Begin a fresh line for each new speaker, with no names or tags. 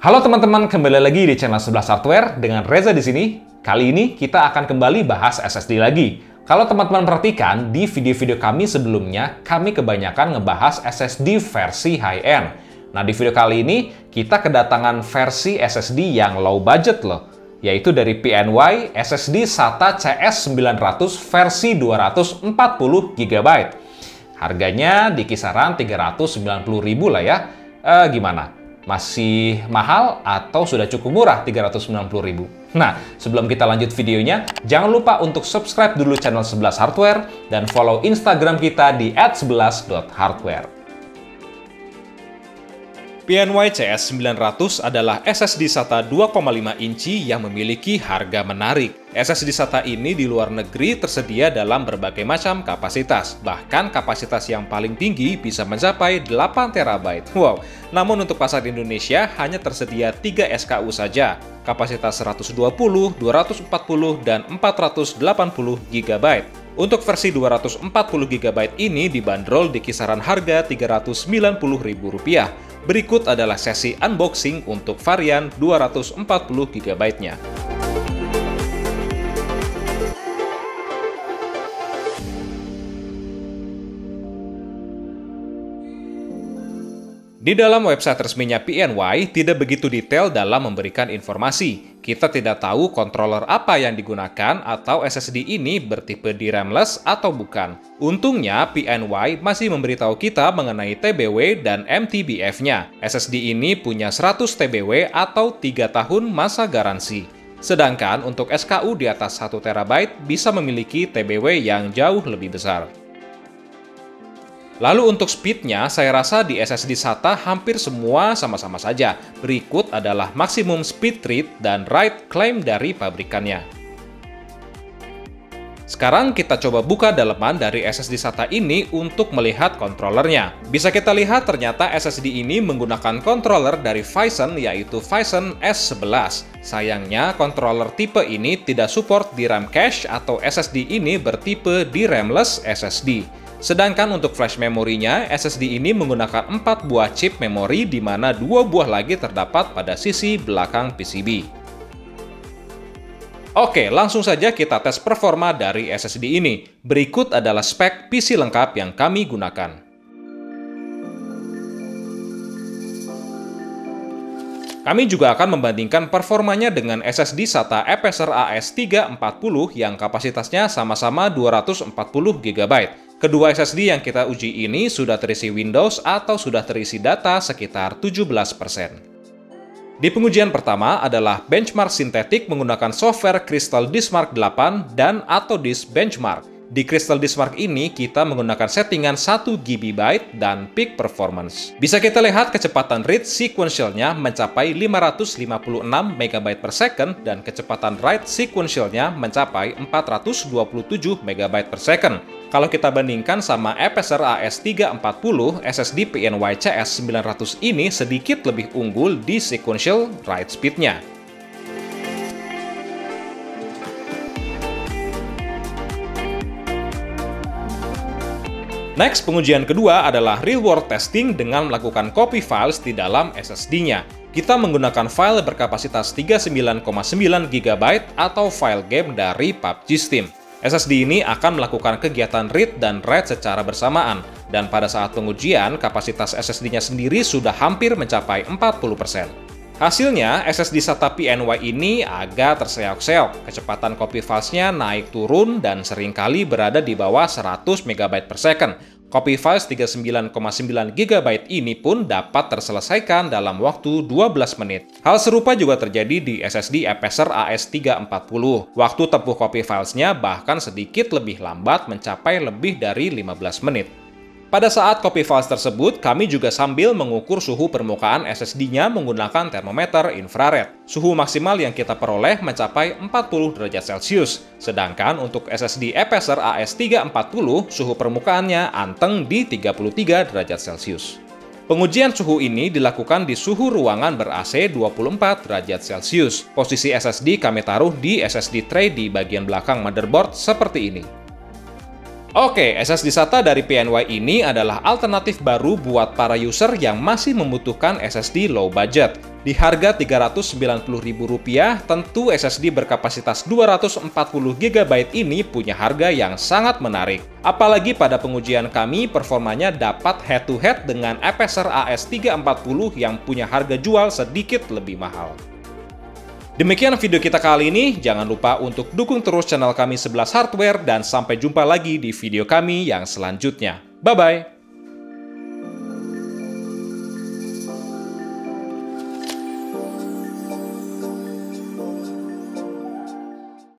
Halo teman-teman, kembali lagi di channel 11 Hardware dengan Reza di sini. Kali ini kita akan kembali bahas SSD lagi. Kalau teman-teman perhatikan, di video-video kami sebelumnya, kami kebanyakan ngebahas SSD versi high-end. Nah, di video kali ini, kita kedatangan versi SSD yang low budget loh, yaitu dari PNY SSD SATA CS900 versi 240 GB. Harganya di kisaran 390.000 lah ya. Gimana? Masih mahal atau sudah cukup murah 390.000? Nah, sebelum kita lanjut videonya, jangan lupa untuk subscribe dulu channel 11 Hardware dan follow Instagram kita di @11.hardware. PNY CS900 adalah SSD SATA 2,5 inci yang memiliki harga menarik. SSD SATA ini di luar negeri tersedia dalam berbagai macam kapasitas. Bahkan kapasitas yang paling tinggi bisa mencapai 8 TB. Wow, namun untuk pasar Indonesia hanya tersedia 3 SKU saja. Kapasitas 120, 240, dan 480 GB. Untuk versi 240 GB ini dibanderol di kisaran harga Rp390.000. Berikut adalah sesi unboxing untuk varian 240 GB-nya. Di dalam website resminya PNY tidak begitu detail dalam memberikan informasi. Kita tidak tahu controller apa yang digunakan atau SSD ini bertipe DRAM-less atau bukan. Untungnya PNY masih memberitahu kita mengenai TBW dan MTBF-nya. SSD ini punya 100 TBW atau 3 tahun masa garansi. Sedangkan untuk SKU di atas 1 TB bisa memiliki TBW yang jauh lebih besar. Lalu untuk speed-nya, saya rasa di SSD SATA hampir semua sama-sama saja. Berikut adalah maksimum speed read dan write claim dari pabrikannya. Sekarang kita coba buka daleman dari SSD SATA ini untuk melihat controllernya. Bisa kita lihat ternyata SSD ini menggunakan controller dari Phison, yaitu Phison S11. Sayangnya controller tipe ini tidak support DRAM cache atau SSD ini bertipe DRAM-less SSD. Sedangkan untuk flash memorinya, SSD ini menggunakan 4 buah chip memori di mana 2 buah lagi terdapat pada sisi belakang PCB. Oke, langsung saja kita tes performa dari SSD ini. Berikut adalah spek PC lengkap yang kami gunakan. Kami juga akan membandingkan performanya dengan SSD SATA Apecer AS340 yang kapasitasnya sama-sama 240 GB. Kedua SSD yang kita uji ini sudah terisi Windows atau sudah terisi data sekitar 17%. Di pengujian pertama adalah benchmark sintetik menggunakan software Crystal Disk Mark 8 dan Autodisk Benchmark. Di Crystal Disk Mark ini kita menggunakan settingan 1 GB dan peak performance. Bisa kita lihat kecepatan read sequentialnya mencapai 556 MB per second dan kecepatan write sequentialnya mencapai 427 MB per second. Kalau kita bandingkan sama Apecer AS340, SSD PNY CS900 ini sedikit lebih unggul di sequential write speed-nya. Next, pengujian kedua adalah real-world testing dengan melakukan copy files di dalam SSD-nya. Kita menggunakan file berkapasitas 39,9 GB atau file game dari PUBG Steam. SSD ini akan melakukan kegiatan read dan write secara bersamaan, dan pada saat pengujian, kapasitas SSD-nya sendiri sudah hampir mencapai 40%. Hasilnya, SSD SATA PNY ini agak terseok-seok. Kecepatan copy files-nya naik turun dan seringkali berada di bawah 100 MB per second. Copy files 39,9 GB ini pun dapat terselesaikan dalam waktu 12 menit. Hal serupa juga terjadi di SSD Apecer AS340. Waktu tempuh copy files-nya bahkan sedikit lebih lambat mencapai lebih dari 15 menit. Pada saat copy files tersebut, kami juga sambil mengukur suhu permukaan SSD-nya menggunakan termometer infrared. Suhu maksimal yang kita peroleh mencapai 40 derajat Celcius. Sedangkan untuk SSD Apecer AS340, suhu permukaannya anteng di 33 derajat Celcius. Pengujian suhu ini dilakukan di suhu ruangan ber-AC 24 derajat Celcius. Posisi SSD kami taruh di SSD tray di bagian belakang motherboard seperti ini. Oke, SSD SATA dari PNY ini adalah alternatif baru buat para user yang masih membutuhkan SSD low budget. Di harga Rp390.000, tentu SSD berkapasitas 240 GB ini punya harga yang sangat menarik. Apalagi pada pengujian kami, performanya dapat head-to-head dengan Acer AS340 yang punya harga jual sedikit lebih mahal. Demikian video kita kali ini, jangan lupa untuk dukung terus channel kami 11 Hardware dan sampai jumpa lagi di video kami yang selanjutnya. Bye-bye!